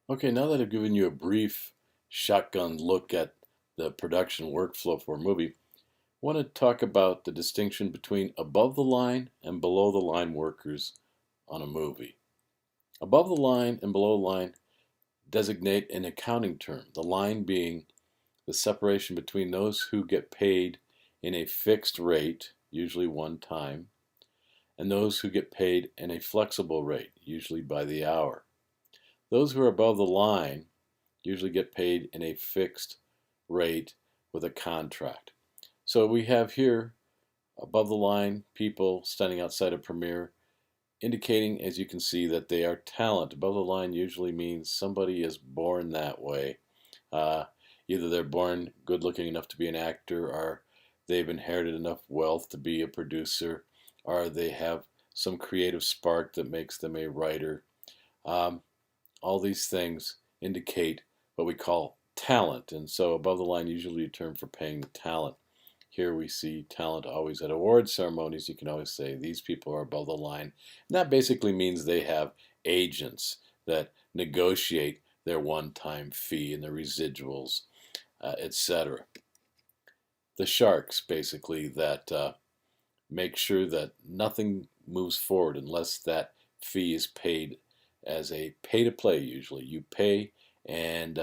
Okay, now that I've given you a brief shotgun look at the production workflow for a movie, I want to talk about the distinction between above the line and below the line workers on a movie. Above the line and below the line designate an accounting term, the line being the separation between those who get paid in a fixed rate, usually one time, and those who get paid in a flexible rate, usually by the hour. Those who are above the line usually get paid in a fixed rate with a contract. So we have here above the line people standing outside a premiere indicating, as you can see, that they are talent. Above the line usually means somebody is born that way. Uh, Either they're born good looking enough to be an actor, or they've inherited enough wealth to be a producer, or they have some creative spark that makes them a writer. Um, all these things indicate what we call talent. And so above the line usually a term for paying the talent. Here we see talent always at award ceremonies. You can always say these people are above the line. And that basically means they have agents that negotiate their one-time fee and the residuals, etc. The sharks basically that make sure that nothing moves forward unless that fee is paid as a pay to play. Usually you pay, and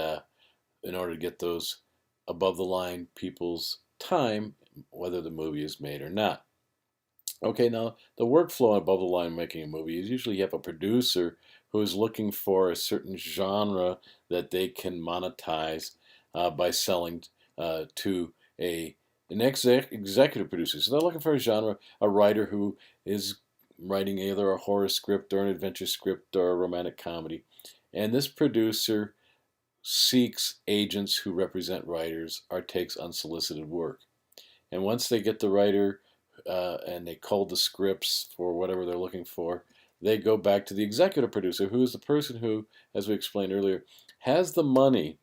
in order to get those above the line people's time, whether the movie is made or not. Okay, now the workflow above the line making a movie is usually you have a producer who is looking for a certain genre that they can monetize by selling to a an executive producer. So they're looking for a genre, a writer who is writing either a horror script or an adventure script or a romantic comedy. And this producer seeks agents who represent writers or takes unsolicited work. And once they get the writer and they cull the scripts for whatever they're looking for, they go back to the executive producer, who is the person who, as we explained earlier, has the money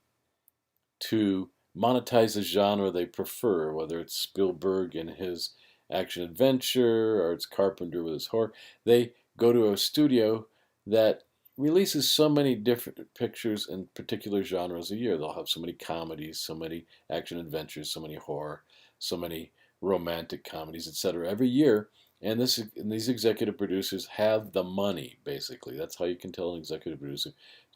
to monetize the genre they prefer, whether it's Spielberg and his action adventure or it's Carpenter with his horror. They go to a studio that releases so many different pictures in particular genres a year. They'll have so many comedies, so many action adventures, so many horror, so many romantic comedies, etc. every year. And these executive producers have the money, basically. That's how you can tell an executive producer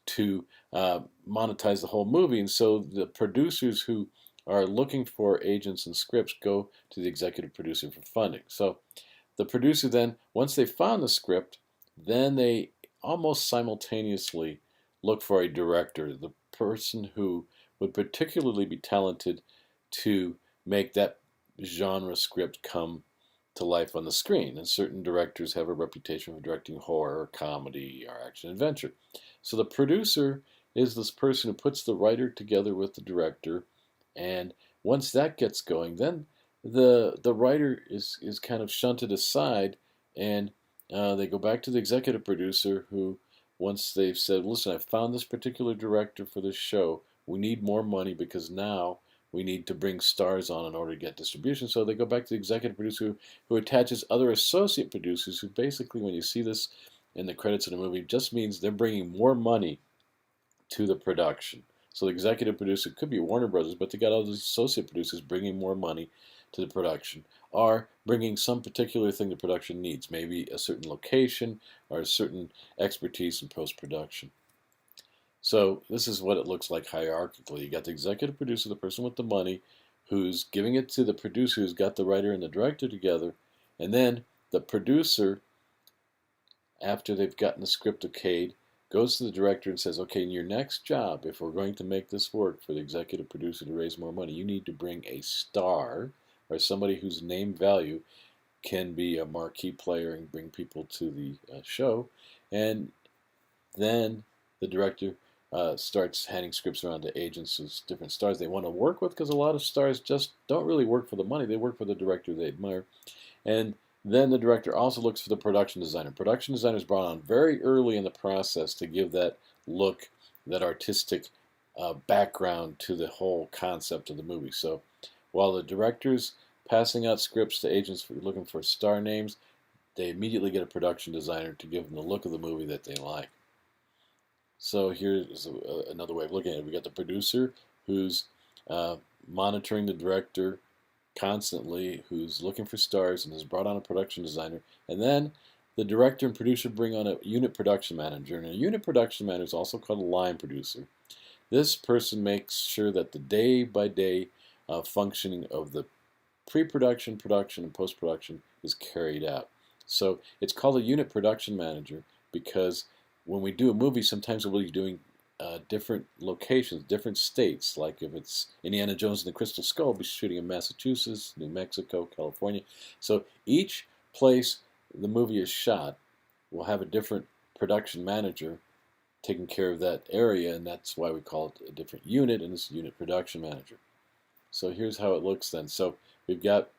to monetize the whole movie. And so the producers who are looking for agents and scripts go to the executive producer for funding. So the producer then, once they found the script, then they almost simultaneously look for a director, the person who would particularly be talented to make that genre script come to life on the screen. And certain directors have a reputation for directing horror, or comedy, or action adventure. So the producer is this person who puts the writer together with the director, and once that gets going, then the writer is kind of shunted aside, and they go back to the executive producer who, once they've said, listen, I found this particular director for this show, we need more money because now we need to bring stars on in order to get distribution. So they go back to the executive producer who attaches other associate producers who basically, when you see this in the credits of the movie, just means they're bringing more money to the production. So the executive producer could be Warner Brothers, but they got all these associate producers bringing more money to the production, or bringing some particular thing the production needs, maybe a certain location or a certain expertise in post-production. So this is what it looks like hierarchically. You got the executive producer, the person with the money, who's giving it to the producer who's got the writer and the director together, and then the producer, after they've gotten the script okayed, goes to the director and says, okay, in your next job, if we're going to make this work for the executive producer to raise more money, you need to bring a star or somebody whose name value can be a marquee player and bring people to the show. And then the director starts handing scripts around to agents of different stars they want to work with, because a lot of stars just don't really work for the money. They work for the director they admire. And then the director also looks for the production designer. Production designer is brought on very early in the process to give that look, that artistic background to the whole concept of the movie. So while the director's passing out scripts to agents looking for star names, they immediately get a production designer to give them the look of the movie that they like. So here's another way of looking at it. We got the producer who's uh, monitoring the director constantly, who's looking for stars and has brought on a production designer. And then the director and producer bring on a unit production manager. And a unit production manager is also called a line producer. This person makes sure that the day-by-day functioning of the pre-production, production, and post-production is carried out. So it's called a unit production manager because when we do a movie, sometimes we'll be doing different locations, different states. Like if it's Indiana Jones and the Crystal Skull, we'll be shooting in Massachusetts, New Mexico, California. So each place the movie is shot will have a different production manager taking care of that area, and that's why we call it a different unit, and it's unit production manager. So here's how it looks then. So we've got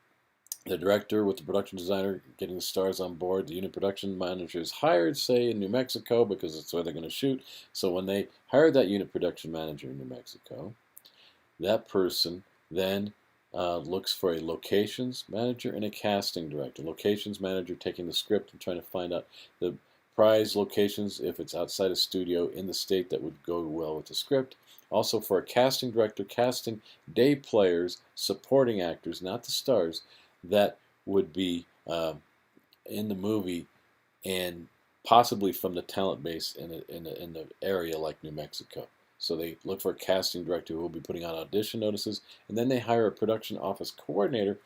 the director with the production designer getting the stars on board. The unit production manager is hired, say, in New Mexico because that's where they're going to shoot. So when they hire that unit production manager in New Mexico, that person then looks for a locations manager and a casting director. Locations manager taking the script and trying to find out the prize locations if it's outside a studio in the state that would go well with the script. Also for a casting director, casting day players, supporting actors, not the stars, that would be in the movie and possibly from the talent base in the area like New Mexico. So they look for a casting director who will be putting out audition notices, and then they hire a production office coordinator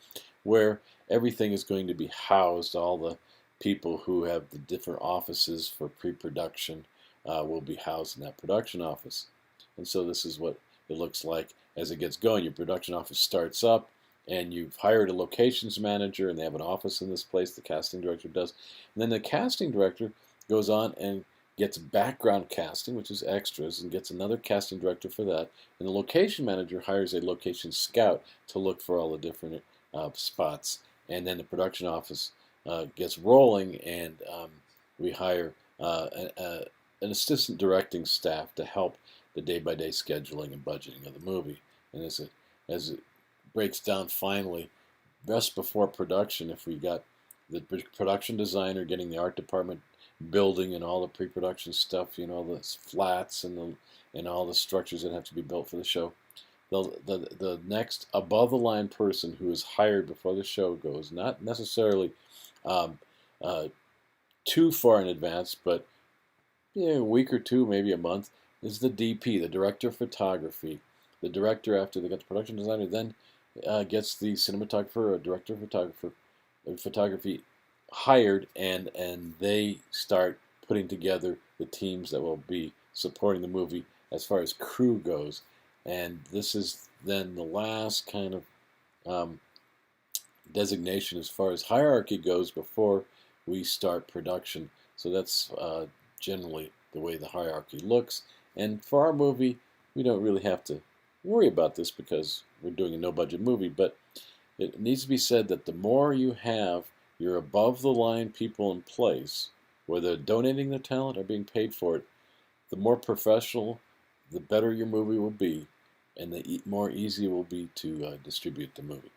where everything is going to be housed. All the people who have the different offices for pre-production will be housed in that production office. And so this is what it looks like as it gets going. Your production office starts up, and you've hired a locations manager, and they have an office in this place, the casting director does. And then the casting director goes on and gets background casting, which is extras, and gets another casting director for that. And the location manager hires a location scout to look for all the different spots. And then the production office gets rolling, and we hire an assistant directing staff to help the day-by-day scheduling and budgeting of the movie. And as it breaks down finally, just before production, if we got the production designer getting the art department building and all the pre-production stuff, the flats and all the structures that have to be built for the show. The next above the line person who is hired before the show goes, not necessarily um, uh, too far in advance, but a week or two, maybe a month, is the DP, the director of photography. The director, after they get the production designer, then gets the cinematographer or director of photography hired, and they start putting together the teams that will be supporting the movie as far as crew goes. And this is then the last kind of um, designation as far as hierarchy goes before we start production. So that's generally the way the hierarchy looks. And for our movie, we don't really have to worry about this because we're doing a no-budget movie, but it needs to be said that the more you have your above-the-line people in place, whether donating their talent or being paid for it, the more professional, the better your movie will be, and the more easy it will be to distribute the movie.